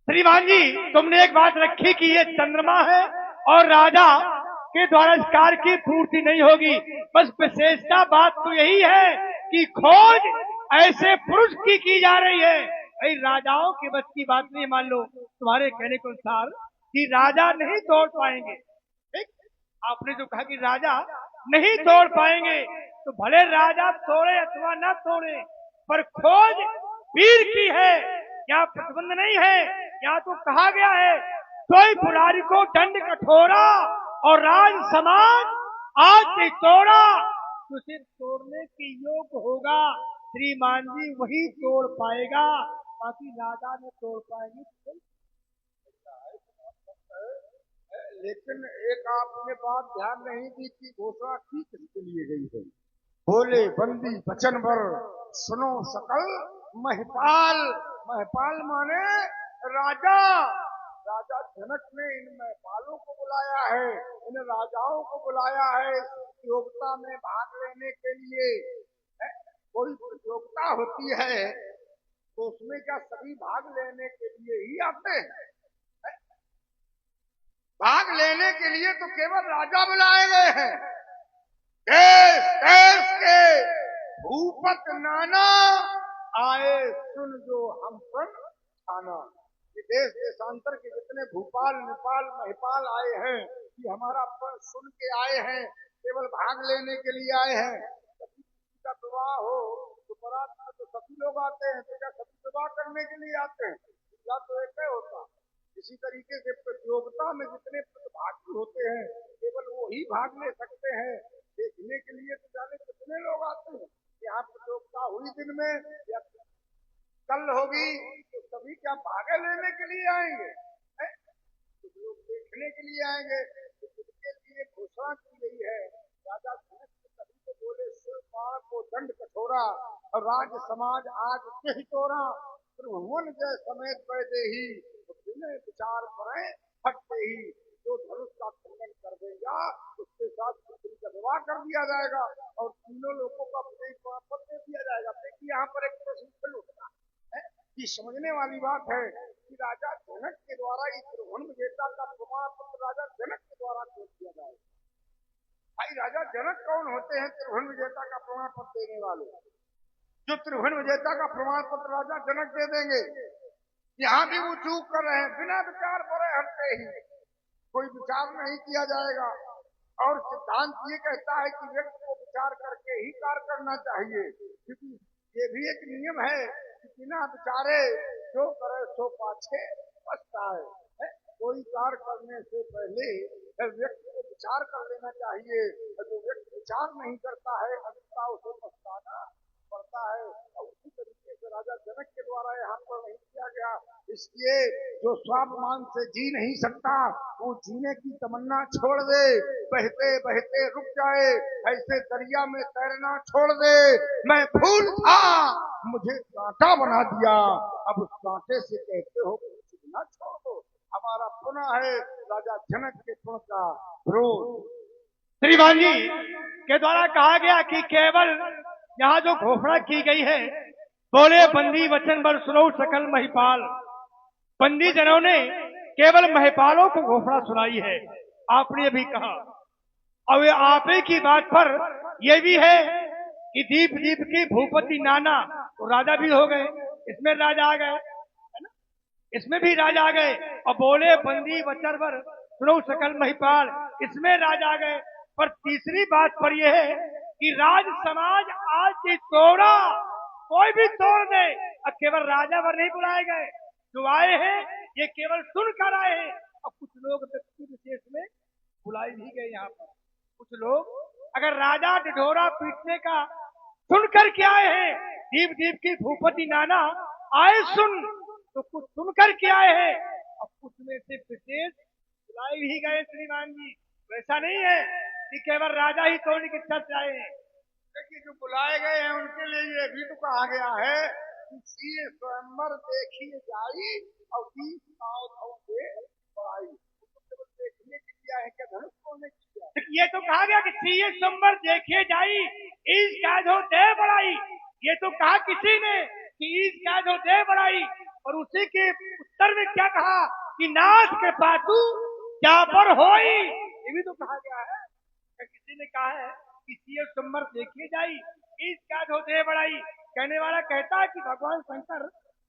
श्रीमान जी, तुमने एक बात रखी कि ये चंद्रमा है और राजा के द्वारा इस कार्य की पूर्ति नहीं होगी। बस विशेषता बात तो यही है कि खोज ऐसे पुरुष की जा रही है। भाई राजाओं के बस की बात नहीं। मान लो तुम्हारे कहने के अनुसार कि राजा नहीं दौड़ पाएंगे, ठीक? आपने जो कहा कि राजा नहीं दौड़ पाएंगे, तो भले राजा तोड़े अथवा न तोड़े, पर खोज वीर की है। क्या प्रतिबंध नहीं है? या तो कहा गया है कोई पुरारी को दंड कठोरा और राज समाज आज से तोड़ा तो सिर्फ तोड़ने के योग होगा। श्रीमान जी वही तोड़ पाएगा, बाकी राजा ने तोड़ पाएंगे। लेकिन एक आपने बात ध्यान नहीं दी कि घोषणा की किसके लिए गई है। बोले बंदी वचन वर सुनो सकल महिपाल। महिपाल माने राजा। राजा जनक ने इन महिपालों को बुलाया है, इन राजाओं को बुलाया है इस प्रतियोगिता में भाग लेने के लिए। कोई प्रतियोगिता होती है तो उसमें क्या सभी भाग लेने के लिए ही आते हैं? भाग लेने के लिए तो केवल राजा बुलाए गए हैं। देश देश के भूपत नाना आए सुन जो हम पर खाना। ये देश देशांतर के जितने भूपाल नेपाल महिपाल आए हैं, ये हमारा पर सुन के आए हैं, केवल भाग लेने के लिए आए हैं। कभी किसी का विवाह हो तो बारात में तो सभी लोग आते हैं, तो क्या सभी विवाह करने के लिए आते हैं? या तो एक होता। इसी तरीके से प्रतियोगिता में जितने प्रतिभागी होते हैं केवल वो ही भाग ले सकते हैं। देखने के लिए तो जाने कितने लोग आते हैं। यहाँ प्रतियोगिता हुई दिन में या कल होगी तो सभी क्या भागे लेने के लिए आएंगे? कुछ लोग देखने के लिए आएंगे। तो जिनके लिए घोषणा की गई है राजा जनक सभी को बोले शिवपाल को दंड कठोरा और राज समाज आज से तोड़ा। त्रिभुवन जय समेत पैदे ही बिना विचार करें हटते ही जो धनुष का खंडन कर देगा उसके साथ पुत्री का विवाह कर दिया जाएगा और तीनों लोगों का पद दे दिया जाएगा। देखिए यहाँ पर एक प्रश्न फिर उठता है कि समझने वाली बात है कि राजा जनक के द्वारा इस त्रिभुवन विजेता का प्रमाण पत्र राजा जनक के द्वारा दे दिया जाएगा। भाई राजा जनक कौन होते हैं त्रिभुवन विजेता का प्रमाण पत्र देने वाले? जो त्रिभुवन विजेता का प्रमाण पत्र राजा जनक दे देंगे। यहाँ भी वो चूक कर रहे हैं, बिना विचार करे हटते ही, कोई विचार नहीं किया जाएगा। और सिद्धांत ये कहता है कि व्यक्ति को विचार करके ही कार्य करना चाहिए, क्योंकि ये भी एक नियम है कि बिना विचारे जो करे सो पाछे पछताए। कोई कार्य करने से पहले व्यक्ति को विचार कर लेना चाहिए। जो व्यक्ति विचार नहीं करता है अंततः उसे पछताना पड़ता है। और उसी तरीके से राजा जनक के द्वारा यहाँ पर नहीं किया गया। इसलिए जो स्वाभिमान से जी नहीं सकता वो जीने की तमन्ना छोड़ दे, बहते बहते रुक जाए, ऐसे दरिया में तैरना छोड़ दे। मैं फूल था मुझे कांटा बना दिया, अब उस कांटे से कहते हो चुगना छोड़ दो। हमारा पुनः है राजा जनक के पुण्य का विरोध। श्रीमान जी के द्वारा कहा गया कि केवल यहाँ जो घोषणा की गई है, बोले बंदी वचन बर सुनो सकल महिपाल। बंदी जनों ने केवल महिपालों को घोषणा सुनाई है। आपने भी कहा और आपे की बात पर यह भी है कि दीप दीप की भूपति नाना, तो राजा भी हो गए, इसमें राजा आ गए, है ना? इसमें भी राजा आ गए। और बोले बंदी वचन बर सुनो सकल महिपाल, इसमें राजा आ गए। पर तीसरी बात पर यह है कि राज समाज आज से तोड़ा, कोई भी तोड़ दे, और केवल राजा पर नहीं बुलाए गए। जो आए हैं ये केवल सुनकर आए हैं, और कुछ लोग व्यक्ति विशेष में बुलाए भी गए। यहाँ पर कुछ लोग अगर राजा ढिढोरा पीटने का सुनकर के आए हैं, दीप दीप की भूपति नाना आए सुन, तो कुछ सुनकर के आए हैं, और कुछ में से विशेष बुलाए भी गए। श्रीमान जी वैसा नहीं है कि केवल राजा ही तोड़ने की इच्छा से आए हैं। देखिए जो बुलाए गए हैं उनके लिए ये भी तो कहा गया है कि स्वयंवर देखिए जाई और 20 गाँव से बढ़ाई। तो देखने के लिए आए क्या धनुष तोड़ने के लिए? ये तो कहा गया कि सीए स्वयंवर देखे जाई ईज काजो दे बढ़ाई। ये तो कहा किसी ने कि ईज काजो दे बढ़ाई, और उसी के उत्तर में क्या कहा कि नाथ कृपा तू क्या पर होई, ये भी तो कहा गया है। किसी ने कहा है कि सीए सुमर देखिए जाई, इस क्या जो दे बड़ाई। कहने वाला कहता है कि भगवान शंकर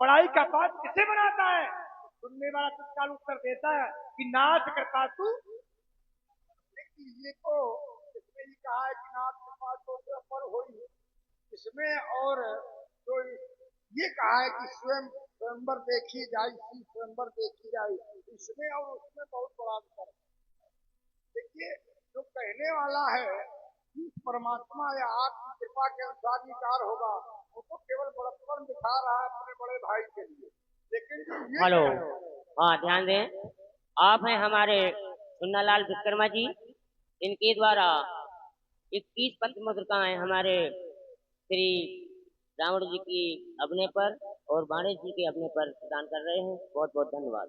बड़ाई का पाठ किसे बनाता है, सुनने वाला तत्काल उत्तर देता है कि नाथ कृपा तू। ये तो इसमें ही कहा है कि नाथ कृपा तो पर होई, इसमें और जो ये कहा है कि स्वयं स्वयंवर देखी जाए, स्वयंवर देखी जाए, इसमें और उसमें बहुत बड़ा अंतर है। देखिए, जो कहने वाला है कि परमात्मा या आपकी कृपा के अनुसार ही कार्य होगा, वो तो केवल बड़प्पन दिखा रहा है अपने बड़े भाई के लिए। लेकिन ये हेलो, हाँ ध्यान दें, आप हैं हमारे सुन्नालाल विश्वकर्मा जी। इनके द्वारा 21 पत्र मुद्रिकाएं हमारे श्री रावण जी की अभिनय पर और बाणेश जी के अभिनय पर प्रदान कर रहे हैं। बहुत बहुत धन्यवाद।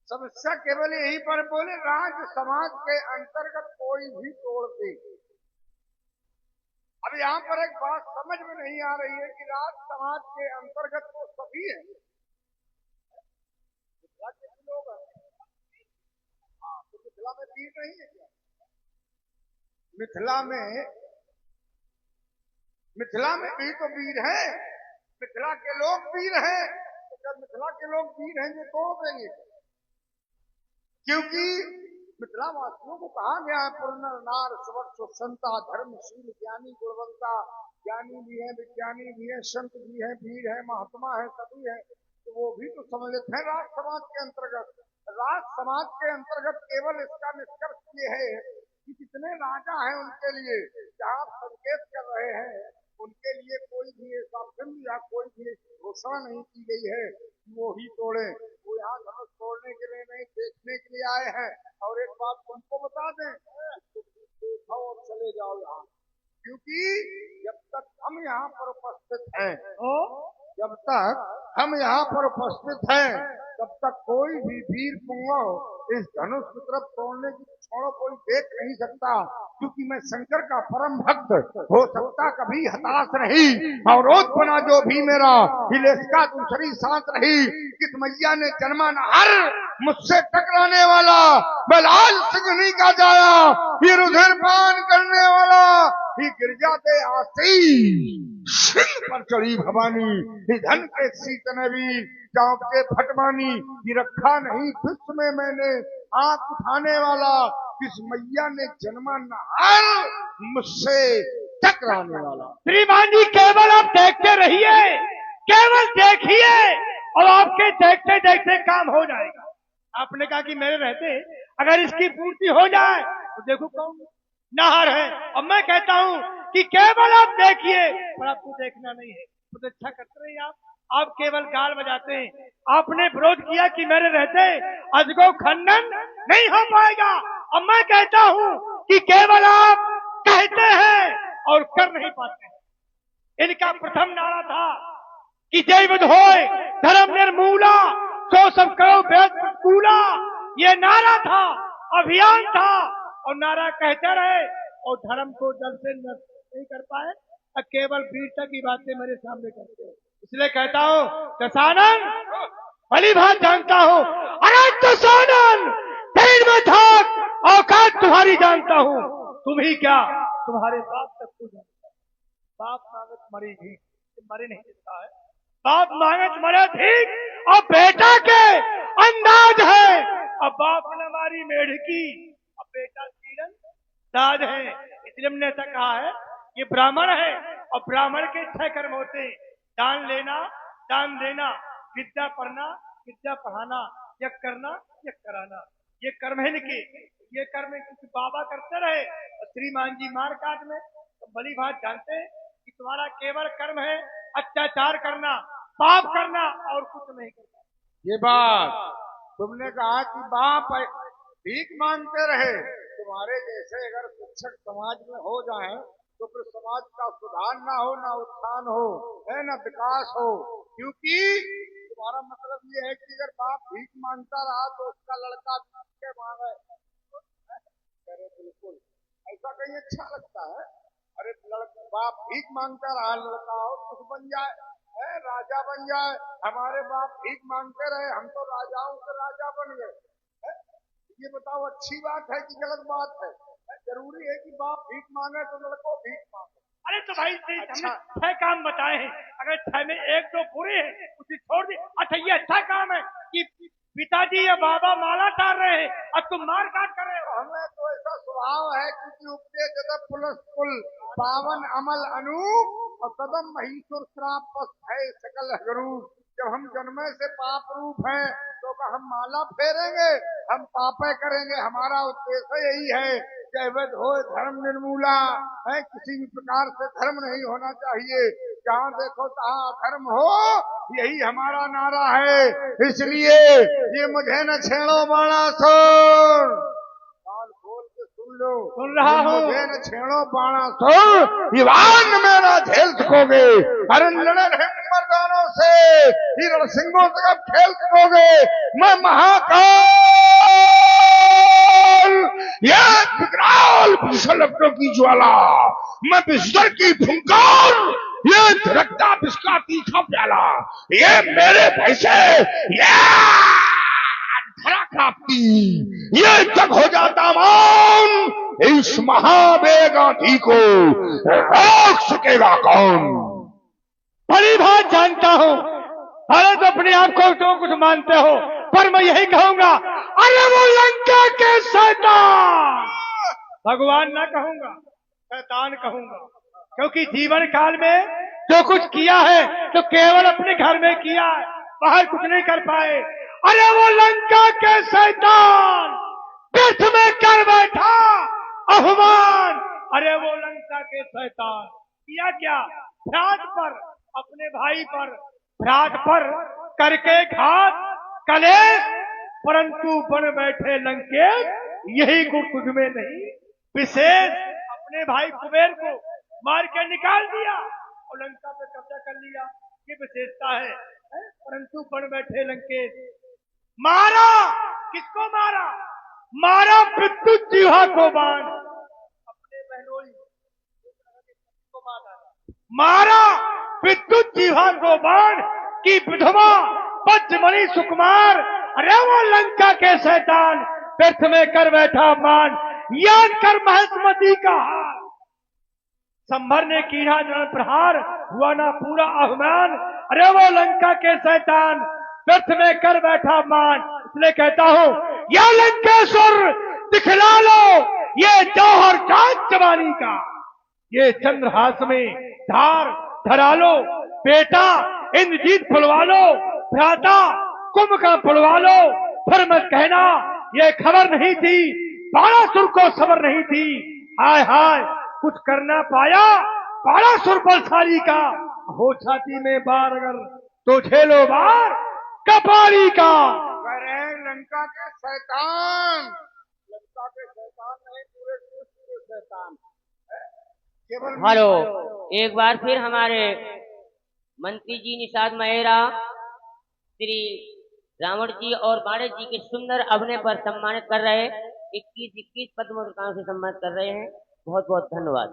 समस्या केवल यही पर बोले, राज समाज के अंतर्गत कोई भी तोड़ दे। अब यहाँ पर एक बात समझ में नहीं आ रही है कि राज समाज के अंतर्गत तो सभी है, मिथिला के भी लोग हैं। हाँ, तो मिथिला में वीर नहीं है क्या? मिथिला में भी तो वीर है, मिथिला के लोग वीर हैं। तो जब मिथिला के लोग वीर हैं, ये तोड़ देंगे, क्योंकि मिथिला वासियों को कहा गया है पुरनर नार सुवर्ण सुसंता धर्मशील ज्ञानी गुणवंता। ज्ञानी भी है, विज्ञानी भी है, संत भी है, वीर है, महात्मा है, सभी है। तो वो भी तो सम्मिलित है राज समाज के अंतर्गत। राज समाज के अंतर्गत केवल इसका निष्कर्ष ये है कि जितने राजा हैं उनके लिए जहाँ आप संकेत कर रहे हैं, उनके लिए कोई भी ऐसा फिल्म या कोई भी घोषणा नहीं की गई है कि वो ही तोड़े। वो यहाँ धनुष तोड़ने के लिए नहीं, देखने के लिए आए हैं। और एक बात तुमको बता दें, देखो और चले जाओ यहाँ, क्योंकि जब तक हम यहाँ पर उपस्थित हैं, जब तक हम यहाँ पर उपस्थित हैं, तब तक कोई भी वीर पुंगव इस धनुष की तरफ तोड़ने की छोड़ो कोई देख नहीं सकता, क्योंकि मैं शंकर का परम भक्त हो सकता कभी हताश नहीं। और रोज बना जो भी मेरा हिलेस्का दूसरी सांस रही, किस मैया ने जन्मा न हर मुझसे टकराने वाला, मैं लाल सिंह का जाया फिर उधर पान करने वाला ही गिरजा दे आसी सिंह पर चढ़ी भवानी, ही धन के सीत नबी जाप के फटवानी, ही रखा नहीं विश्व में मैंने आंख उठाने वाला, किस मैया ने जन्मा नहर मुझसे टकराने वाला। श्रीमान जी केवल आप देखते रहिए, केवल देखिए और आपके देखते देखते काम हो जाएगा। आपने कहा कि मेरे रहते अगर इसकी पूर्ति हो जाए तो देखो कौन नाहर है। और मैं कहता हूं कि केवल आप देखिए, पर आपको देखना नहीं है। तो अच्छा करते रहिए आप केवल गाल बजाते हैं। आपने विरोध किया कि मेरे रहते अजगो खंडन नहीं हो पाएगा, और मैं कहता हूं कि केवल आप कहते हैं और कर नहीं पाते हैं। इनका प्रथम नारा था कि जय विध होय धर्म निर्मूला, सो सब करो वेद प्रतिकूला। ये नारा था, अभियान था, और नारा कहते रहे और धर्म को जल से नहीं कर पाए, और केवल वीरता की बातें मेरे सामने करते हैं। इसलिए कहता हूं दशानन भली भात जानता हूं, अरे दशानन तेज में थाक औकात तुम्हारी जानता हूं, तुम ही क्या तुम्हारे बाप तक को जानता है। बाप मांगत मरी ठीक, मरे नहीं देता है। बाप मांगत मरे ठीक, और बेटा के अंदाज है, अब बाप ने मारी मेढकी, अब बेटा तीरन दाज है। इसलिए हमने ऐसा कहा है ये ब्राह्मण है, और ब्राह्मण के 6 कर्म होते हैं, दान लेना, दान देना, विद्या पढ़ना, विद्या पढ़ाना, यज्ञ करना, यज्ञ कराना। ये कर्म है इनके। ये कर्म क्योंकि बाबा करते रहे और श्रीमान जी मार काट में, तो बड़ी बात जानते हैं कि तुम्हारा केवल कर्म है अत्याचार करना, पाप करना, और कुछ नहीं करना। ये बात तुमने कहा कि बाप भीख मांगते रहे, तुम्हारे जैसे अगर शिक्षक समाज में हो जाए तो फिर समाज का सुधार ना हो, ना उत्थान हो, है ना विकास हो। क्योंकि तुम्हारा मतलब ये है कि अगर बाप भीख मांगता रहा तो उसका लड़का के मांगे। अरे बिल्कुल ऐसा कहीं अच्छा लगता है? अरे बाप भीख मांगता रहा, लड़का और कुछ बन जाए, राजा बन जाए। हमारे बाप भीख मांगते रहे, हम तो राजाओं के राजा बन गए। ये बताओ अच्छी बात है कि गलत बात है? जरूरी है कि बाप भीख मांगे तो लड़को भीख मांगे? अरे तो भाई अच्छा। हमने 6 काम बताए हैं, अगर 6 में 1 2 पूरे हैं उसे छोड़ दी। अच्छा ये अच्छा काम है कि पिताजी या बाबा माला तार रहे हैं और तुम मार काट कर रहे हो। हमें तो ऐसा स्वभाव है क्योंकि उपजे जगत पुलस कुल पावन अमल अनूप और कदम महीसुर श्राप पस है सकल गरूप। जब हम जन्मे से पाप रूप हैं तो हम माला फेरेंगे, हम पापे करेंगे। हमारा उद्देश्य यही है कि वैध हो धर्म निर्मूला है, किसी भी प्रकार से धर्म नहीं होना चाहिए। जहाँ देखो तहाँ धर्म हो, यही हमारा नारा है। इसलिए ये मुझे न छेड़ो बाणा सुर, कान खोल के सुन लो। सुन रहा हूँ। मुझे न छेड़ो बाणा सुर, ईवान मेरा झेल सकोगे। अरे लड़े रहे मर्दानों से, हिरण सिंहों से कब खेल सकोगे। मैं महाकाल, ये विकराल भीषण लपटों की ज्वाला, मैं विस्तर की फुंकार, ये धड़कता बिस्का तीखा प्याला, ये मेरे पैसे, ये धरा प्राप्ति, ये जग हो जाता मान। इस महावेगांधी को रोक सकेगा कौन? भली बात जानता हूँ, अरे तो अपने आप को तो कुछ मानते हो, पर मैं यही कहूंगा, अरे वो लंका के शैतान, भगवान ना कहूंगा, शैतान कहूंगा, क्योंकि जीवन काल में जो कुछ किया है तो केवल अपने घर में किया है, बाहर कुछ नहीं कर पाए। अरे वो लंका के शैतान पृथ में कर बैठा अभिमान। अरे वो लंका के शैतान किया क्या? भ्रात पर, अपने भाई पर, भ्रात पर करके घात कलेश, परंतु बन बैठे लंकेश, यही गुण तुझ में नहीं। विशेष अपने भाई कुबेर को मार के निकाल दिया और लंका पे कब्जा कर लिया, ये विशेषता है। परंतु बन बैठे लंकेश, मारा किसको मारा? मारा विद्युत जीवा को बाण, अपने बहनोई को मारा विद्युत जीवा को बाण की विधवा पद्मणि सुकुमार। अरे वो लंका के शैतान व्यर्थ में कर बैठा मान, याद कर महेशमती का हार, संभर ने किया जन प्रहार, हुआ ना पूरा अभिमान। अरे वो लंका के शैतान व्यर्थ में कर बैठा मान, इसलिए कहता हूं, या लंकेश्वर दिखला लो ये जौहर चांद जवानी का, ये चंद्रहास में धार धरा लो। बेटा इंद्रजीत फुलवा लो, भ्राता कुंभकर्ण फुलवा लो, फिर मत कहना ये खबर नहीं थी, बाणासुर को खबर नहीं थी। हाय हाय कुछ करना पाया बाणासुर बलशाली का, हो छाती में बार अगर तो झेलो बार कपाली का। अरे लंका के शैतान, लंका के शैतान नहीं, पूरे शैतान। हेलो, एक बार फिर हमारे मंत्री जी निषाद महेरा श्री रावण जी और बाणे जी के सुंदर अभिनय पर सम्मानित कर रहे, 21 पद्म पुरस्कारों से सम्मानित कर रहे हैं। बहुत बहुत धन्यवाद।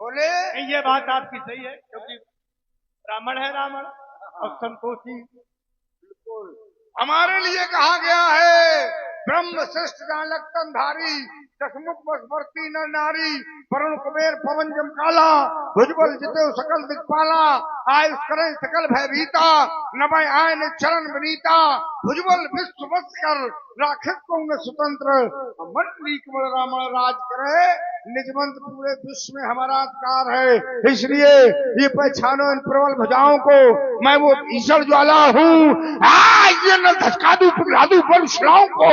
बोले ये बात आपकी सही है, क्योंकि ब्राह्मण है रावण और संतोषी। बिल्कुल हमारे लिए कहा गया है, ब्रह्म श्रेष्ठ जानक तनधारी, दशमुख बसवर्ती नर नारी, वरुण कुबेर पवन जमकाला, भुजबल जितेव सकल दिक्पाला, आयुष करें सकल भयभीता, नभय आयन चरण विनीता, भुजबल विश्व वश कर राखित को स्वतंत्र, मंडली कमल रावण राज करे, निजमंत पूरे विश्व में हमारा अधिकार है। इसलिए ये पहचानो इन प्रबल भुजाओं को, मैं वो ईश्वर ज्वाला हूँ। ये न धसका दूं पिघला दूं बलशाओं को,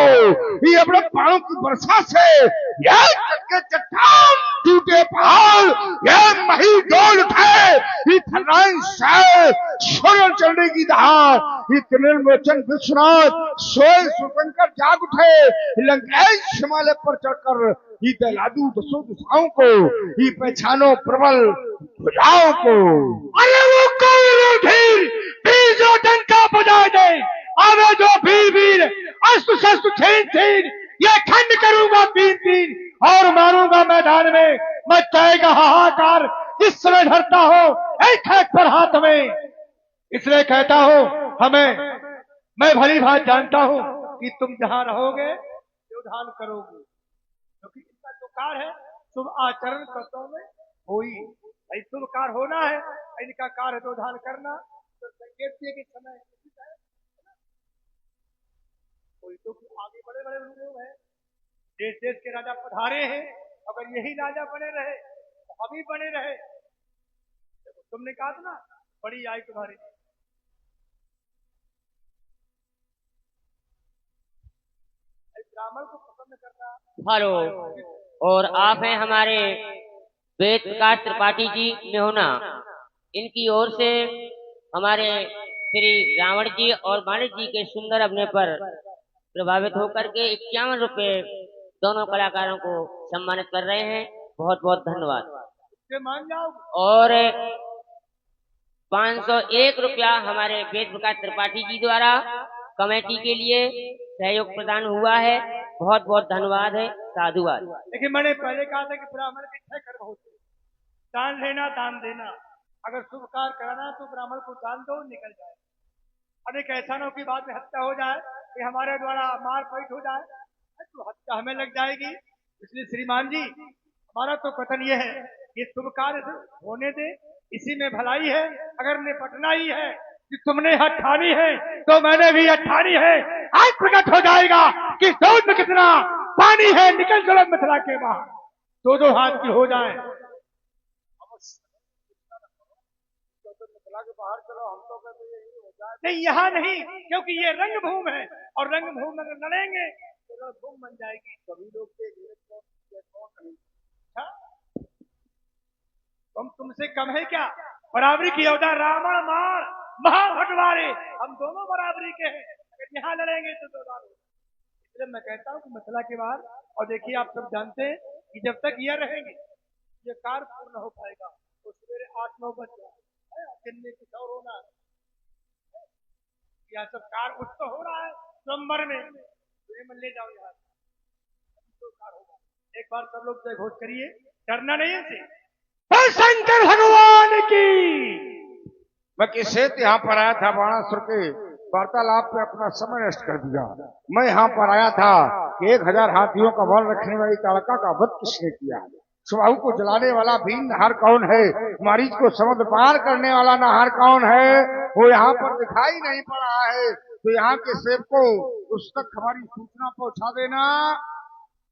ये अपने पांव की वर्षा से ये के चट्टान टूटे पहाड़, ये मही डोल उठे, ये थर्राई से सोनल चलने की दहाड़, ये त्रिलोचन विश्वनाथ सोए सुशंकर जाग उठे, लंकेश हिमालय पर चढ़कर ये दलादू दसों दिशाओं को, ये पहचानो प्रबल भुजाओं को। अरे वो कौन धीर बीजो डंका बजा दे, आवे जो वीर वीर अस्त्र शस्त्र छीन छीन ये खंड करूंगा तीन तीन और मारूंगा मैदान में मच जाएगा हाहाकार जिस समय धरता हो एक एक पर हाथ में। इसलिए कहता हूं हमें, मैं भली भांति जानता हूं कि तुम जहां रहोगे योधान करोगे, क्योंकि इनका जो कार्य है शुभ आचरण कर्तों में होई। भाई शुभ कार्य होना है, इनका कार्य योधान करना, तो संकेत दिए कि समय कोई तो आगे बड़े बड़े लोग हैं, देश देश के राजा पधारे हैं, अगर यही राजा बने रहे तो हम ही बने रहे। तुमने कहा था ना बड़ी आई तुम्हारी, ब्राह्मण को पसंद करना। हेलो, और आप हैं हमारे वेद प्रकाश त्रिपाठी जी मेहुना, इनकी ओर से हमारे श्री रावण जी और माणिक जी के सुंदर अभिनय पर प्रभावित होकर के 51 रुपए दोनों कलाकारों को सम्मानित कर रहे हैं। बहुत बहुत धन्यवाद। मान जाओ। और 501 रुपया हमारे वेद प्रकाश त्रिपाठी जी द्वारा कमेटी के लिए सहयोग प्रदान हुआ है। बहुत बहुत धन्यवाद है, साधुवाद। लेकिन मैंने पहले कहा था कि ब्राह्मण के 6 कर्म होते, दान लेना दान देना, अगर शुभ कार्य कराना तो ब्राह्मण को दान दो, निकल जाए। अब एक ऐसा न की बात में हत्या हो जाए कि हमारे द्वारा मार पीट हो जाए तो हत्या हमें लग जाएगी। इसलिए श्रीमान जी हमारा तो कथन ये है कि शुभ कार्य होने दे, इसी में भलाई है। अगर निपटना ही है कि तुमने हथ ठानी है तो मैंने भी हथ ठानी है। आज प्रकट हो जाएगा कि दूध में कितना पानी है, निकल चलो मिथिला के बाहर, दो दो हाथ की हो जाए। मिथिला के बाहर चलो, हम तो कहते यही हो जाए। नहीं, यहाँ नहीं, क्योंकि ये रंगभूमि है और रंगभूमि अगर लड़ेंगे तो रणभूमि बन जाएगी। सभी लोग के लिए हम तुमसे कम है क्या? बराबरी की अवधा रावण मार महाभटवारे, हम दोनों बराबरी के हैं। अगर यहाँ लड़ेंगे तो दो दान। इसलिए मैं कहता हूँ कि मिथिला के बाहर, और देखिए आप सब जानते हैं कि जब तक ये रहेंगे ये कार्य पूर्ण हो पाएगा तो सवेरे 8-9 बज जाए दिन में कुछ और होना है। यह सब कार्य कुछ तो हो रहा है नवंबर में, तो ले जाओ यहाँ तो कार्य होगा। एक बार सब लोग जय घोष करिए, डरना नहीं है। शंकर भगवान की। मैं किसे यहाँ पर आया था बाणासुर के वार्तालाप पे अपना समय नष्ट कर दिया। मैं यहाँ पर आया था कि 1000 हाथियों का बल रखने वाली ताड़का का वध किसने किया? सुबाहु को जलाने वाला भीम नहर कौन है? मारीच को समुद्र पार करने वाला नहर कौन है? वो यहाँ पर दिखाई नहीं पड़ रहा है। तो यहाँ के सेवकों उस तक हमारी सूचना पहुंचा देना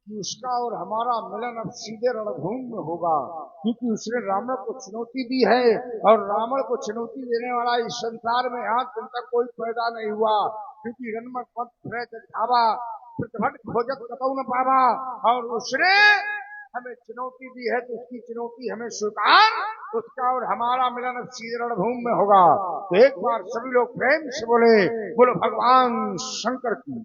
कि उसका और हमारा मिलन अब सीधे रणभूमि में होगा, क्योंकि उसने रावण को चुनौती दी है और रावण को चुनौती देने वाला इस संसार में आज दिन तक कोई पैदा नहीं हुआ। क्योंकि रणमत पथ धावा प्रतिभट खोजत कतौ न पावा, और उसने हमें चुनौती दी है तो उसकी चुनौती हमें स्वीकार, उसका और हमारा मिलन अब सीधे रणभूमि में होगा। तो एक बार सभी लोग प्रेम से बोले, बोलो भगवान शंकर की।